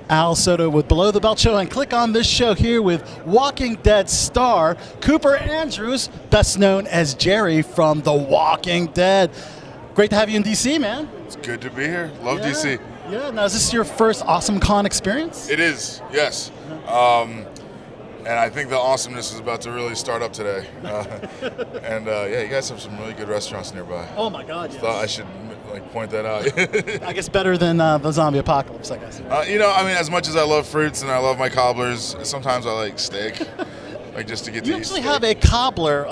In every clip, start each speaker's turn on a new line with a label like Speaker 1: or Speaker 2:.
Speaker 1: Al Sotto with Below the Belt Show, and click on this show here with Walking Dead star Cooper Andrews, best known as Jerry from The Walking Dead. Great to have you in DC, man.
Speaker 2: It's good to be here. Love DC.
Speaker 1: Yeah, now is this your first Awesome Con experience?
Speaker 2: It is, yes. And I think the awesomeness is about to really start up today. Yeah, you guys have some really good restaurants nearby.
Speaker 1: Oh my God, yes.
Speaker 2: Thought I should point that out.
Speaker 1: I guess better than the zombie apocalypse, I guess.
Speaker 2: As much as I love fruits and I love my cobblers, sometimes I like steak. Just to get
Speaker 1: You
Speaker 2: to eat
Speaker 1: actually
Speaker 2: steak.
Speaker 1: have a cobbler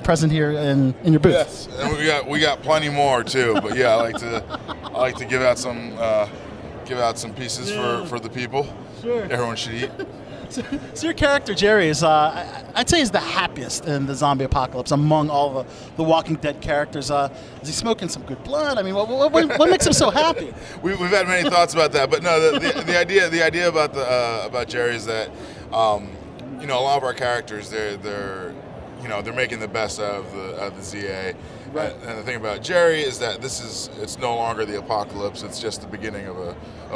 Speaker 1: present here in your booth.
Speaker 2: Yes, and we got plenty more too. But yeah, I like to give out some pieces for the people.
Speaker 1: Sure.
Speaker 2: Everyone should eat.
Speaker 1: So your character Jerry is, I'd say, is the happiest in the zombie apocalypse among all the Walking Dead characters. Is he smoking some good blood? I mean, what makes him so happy?
Speaker 2: We've had many thoughts about that, but no, the idea about Jerry is that a lot of our characters they're making the best out of the ZA.
Speaker 1: Right.
Speaker 2: And the thing about Jerry is that it's no longer the apocalypse; it's just the beginning of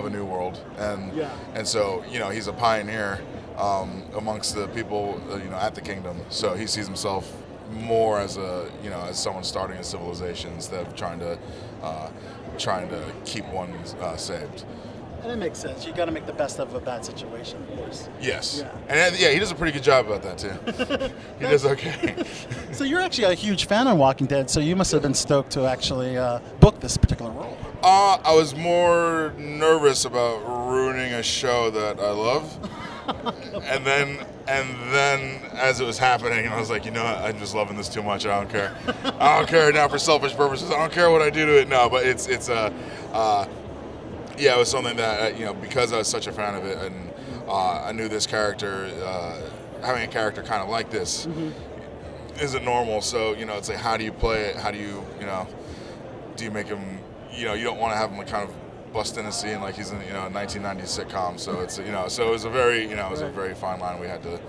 Speaker 2: a new world. And so he's a pioneer amongst the people at the kingdom. So he sees himself more as as someone starting a civilization instead of trying to keep one saved.
Speaker 1: And it makes sense. You got to make the best of a bad situation, of course.
Speaker 2: Yes.
Speaker 1: Yeah.
Speaker 2: And he does a pretty good job about that too. He does okay.
Speaker 1: So you're actually a huge fan of Walking Dead, so you must have been stoked to actually book this particular role.
Speaker 2: I was more nervous about ruining a show that I love. and then as it was happening, I was like, I'm just loving this too much. I don't care. I don't care now for selfish purposes. I don't care what I do to it. No, but it was something that because I was such a fan of it, and I knew this character, having a character kind of like this isn't normal. So it's like, how do you play it? How do you do you make him? You don't want to have him kind of bust in a scene like he's in a 1990s sitcom. So it's so it was a very a very fine line we had to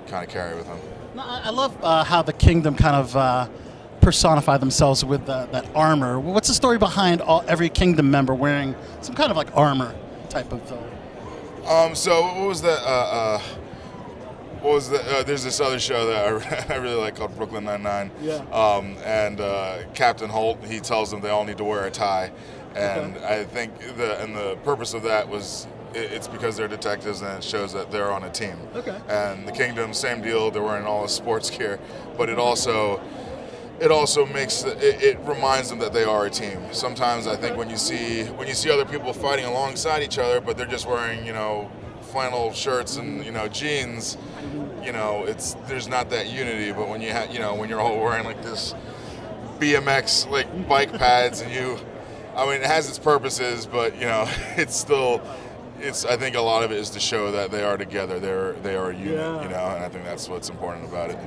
Speaker 2: kind of carry with him.
Speaker 1: No, I love how the kingdom kind of personify themselves with that armor. What's the story behind every kingdom member wearing some kind of armor type of?
Speaker 2: So what was that? There's this other show that I really like called Brooklyn Nine-Nine.
Speaker 1: Yeah.
Speaker 2: And Captain Holt, he tells them they all need to wear a tie, and
Speaker 1: Okay.
Speaker 2: I think the purpose of that was it's because they're detectives and it shows that they're on a team.
Speaker 1: Okay.
Speaker 2: And the Kingdom, same deal. They're wearing all the sports gear, but it also makes it reminds them that they are a team. Sometimes I think when you see other people fighting alongside each other, but they're just wearing flannel shirts and jeans, there's not that unity. But when when you're all wearing this BMX bike pads and it has its purposes, but it's still. I think a lot of it is to show that they are together. They are a unit, and I think that's what's important about it.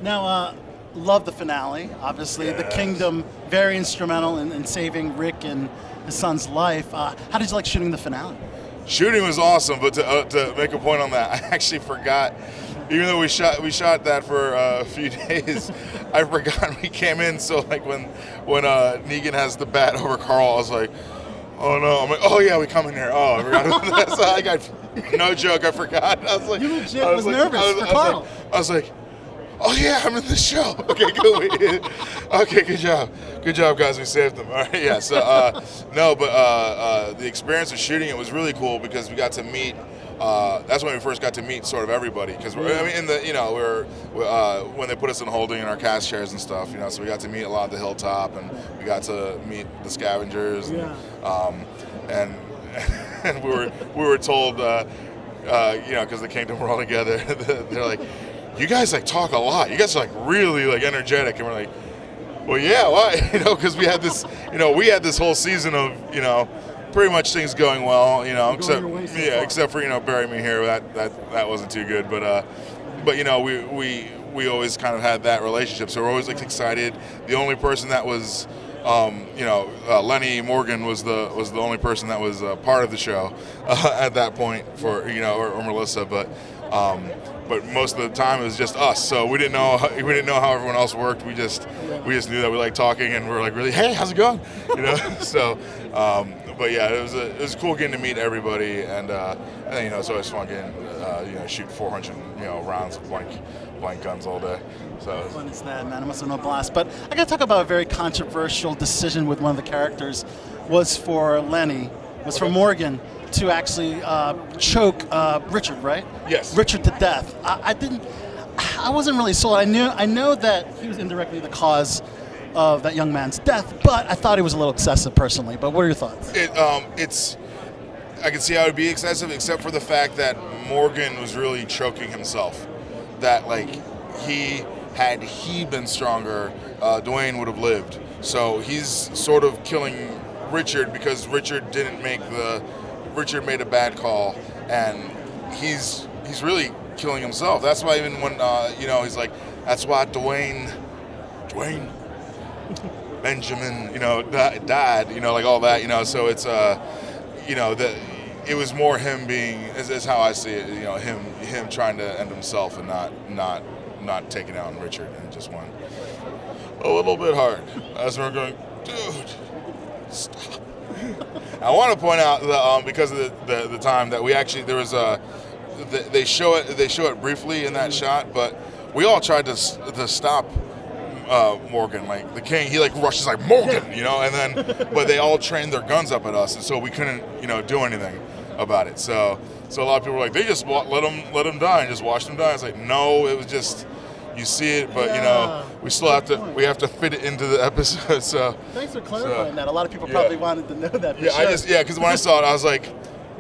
Speaker 1: Now, love the finale. Obviously,
Speaker 2: Yes.
Speaker 1: the kingdom very instrumental in saving Rick and his son's life. How did you like shooting the finale?
Speaker 2: Shooting was awesome, but to make a point on that, I actually forgot. Even though we shot that for a few days, I forgot we came in. So when Negan has the bat over Carl, I was like, oh no! I'm like, oh yeah, we come in here. Oh, I forgot about that. So no joke, I forgot. I was like,
Speaker 1: You legit was nervous for Carl.
Speaker 2: I was like, oh yeah, I'm in the show. Okay, good. Okay, good job, guys. We saved them. All right, yeah. So the experience of shooting it was really cool because we got to meet. That's when we first got to meet sort of everybody because when they put us in holding in our cast chairs and stuff, so we got to meet a lot of the Hilltop and we got to meet the Scavengers and we were told because the Kingdom were all together, they're like, you guys talk a lot. You guys are really energetic, and we're like, well, yeah, why? Because we had this whole season of pretty much things going well, except for bury me here. That wasn't too good, but we always kind of had that relationship, so we're always excited. The only person that was Lenny Morgan was the only person that was part of the show at that point for or Melissa, but most of the time it was just us. So we didn't know how everyone else worked. We just knew that we liked talking and we're like, really, hey, how's it going? So but yeah, it was cool getting to meet everybody, and it's always fun getting shoot 400 rounds of blank guns all day. So
Speaker 1: fun is that, man? It must have been a blast. But I got to talk about a very controversial decision with one of the characters. Was for Lenny, was for Morgan to actually choke Richard, right?
Speaker 2: Yes.
Speaker 1: Richard to death. I wasn't really sold. I know that he was indirectly the cause of that young man's death, but I thought it was a little excessive personally. But what are your thoughts?
Speaker 2: I can see how it would be excessive, except for the fact that Morgan was really choking himself. That had he been stronger, Dwayne would have lived. So he's sort of killing Richard because Richard made a bad call, and he's really killing himself. That's why even when he's like, that's why Dwayne Benjamin died, like all that, so it's it was more him being, is how I see it, him trying to end himself and not taking out Richard, and just went a little bit hard as we're going, dude, stop. I want to point out that because of the time that we actually, there was they show it briefly in that shot, but we all tried to stop Morgan, like the king. He rushes like Morgan, and then but they all trained their guns up at us, and so we couldn't do anything about it. So a lot of people were like, they just let him die and just watched him die. It's like, no, it was just, you see it, but we still have to fit it into the episode. So
Speaker 1: thanks for clarifying that. A lot of people probably wanted to know that.
Speaker 2: Because when I saw it, I was like,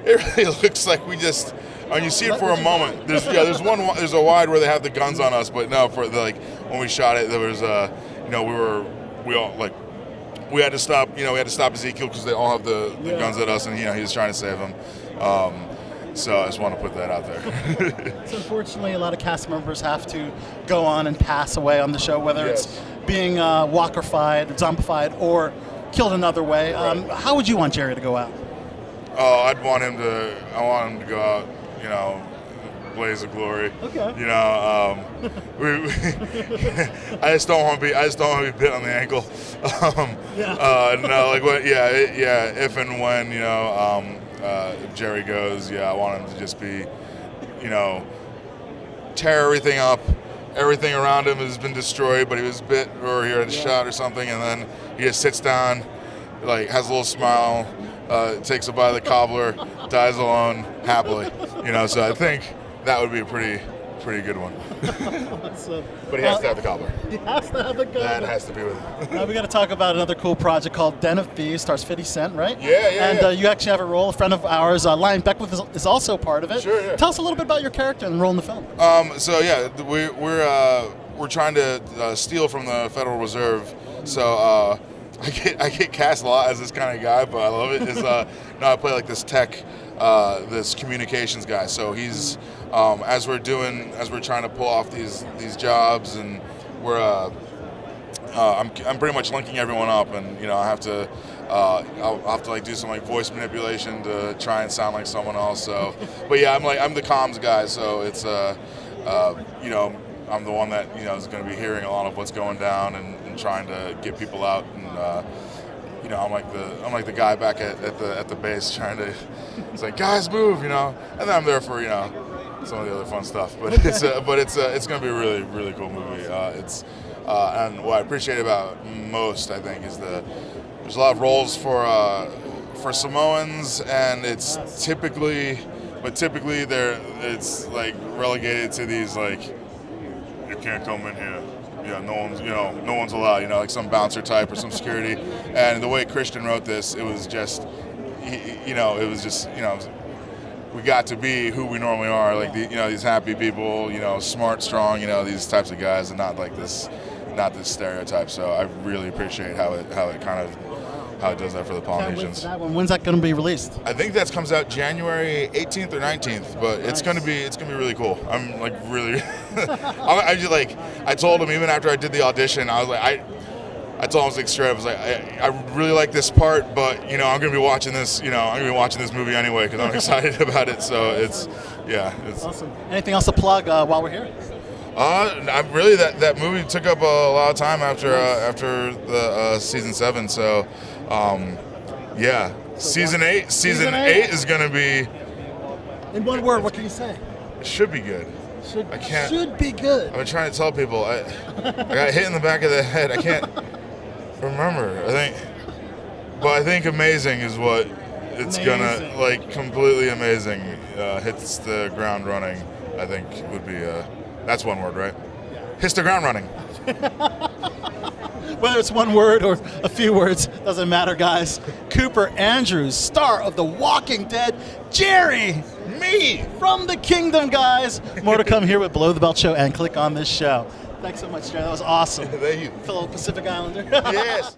Speaker 2: it really looks like we just. And you see it for a moment. There's a wide where they have the guns on us, but no, for when we shot it, there was we had to stop Ezekiel because they all have the guns at us, and he was trying to save them. So I just want to put that out there.
Speaker 1: So unfortunately, a lot of cast members have to go on and pass away on the show, whether it's being walkerified, zombified, or killed another way. Right. How would you want Jerry to go out?
Speaker 2: Oh, I want him to go out, blaze of glory.
Speaker 1: Okay.
Speaker 2: I just don't want to be bit on the ankle. If and when if Jerry goes, I want him to just be, tear everything up. Everything around him has been destroyed, but he was bit or he had a shot or something, and then he just sits down, has a little smile, takes a bite of the cobbler, dies alone happily. So I think that would be a pretty good one.
Speaker 1: Awesome.
Speaker 2: But he has to have the cobbler.
Speaker 1: He has to have the cobbler.
Speaker 2: That has to be with him.
Speaker 1: Now we got to talk about another cool project called Den of Thieves. Stars 50 Cent, right?
Speaker 2: Yeah.
Speaker 1: You actually have a role. A friend of ours, Lion Beckwith, is also part of it.
Speaker 2: Sure. Yeah.
Speaker 1: Tell us a little bit about your character and role in the film.
Speaker 2: We're trying to steal from the Federal Reserve. So I get cast a lot as this kind of guy, but I love it. I play this tech, this communications guy. So he's as we're trying to pull off these jobs, and I'm pretty much linking everyone up, and I have to I'll have to do some voice manipulation to try and sound like someone else. So, but yeah, I'm the comms guy. So it's I'm the one that is going to be hearing a lot of what's going down and trying to get people out, and I'm like the guy back at the base trying to. It's like, guys, move, and then I'm there for some of the other fun stuff. But it's going to be a really, really cool movie. And what I appreciate about most, I think, is there's a lot of roles for Samoans, and it's typically it's relegated to these you can't come in here. No one's allowed. Like some bouncer type or some security. And the way Christian wrote this, it was just, we got to be who we normally are, these happy people, smart, strong, these types of guys, and not this stereotype. So I really appreciate how it does that for the Polynesians.
Speaker 1: That one. When's that going to be released?
Speaker 2: I think that comes out January 18th or 19th, but nice. It's gonna be really cool. I'm really, I told him even after I did the audition, I was I told him straight up, I was like, I really like this part, but I'm gonna be watching this. I'm gonna be watching this movie anyway because I'm excited about it. So it's
Speaker 1: awesome. Anything else to plug while we're here?
Speaker 2: I'm really that movie took up a lot of time after the season 7. So Season 8
Speaker 1: Season eight?
Speaker 2: is going to be.
Speaker 1: In one word, what can you say?
Speaker 2: It should be good. I can't.
Speaker 1: Should be good.
Speaker 2: I've been trying to tell people. I got hit in the back of the head. I can't remember. But I think amazing is what it's gonna like. Completely amazing. Hits the ground running. I think would be. That's one word, right? Hits the ground running.
Speaker 1: Whether it's one word or a few words, doesn't matter, guys. Cooper Andrews, star of The Walking Dead. Jerry,
Speaker 2: Me
Speaker 1: from the Kingdom, guys. More to come here with Below the Belt Show and click on this show. Thanks so much, Jerry. That was awesome.
Speaker 2: Thank you.
Speaker 1: Fellow Pacific Islander.
Speaker 2: Yes.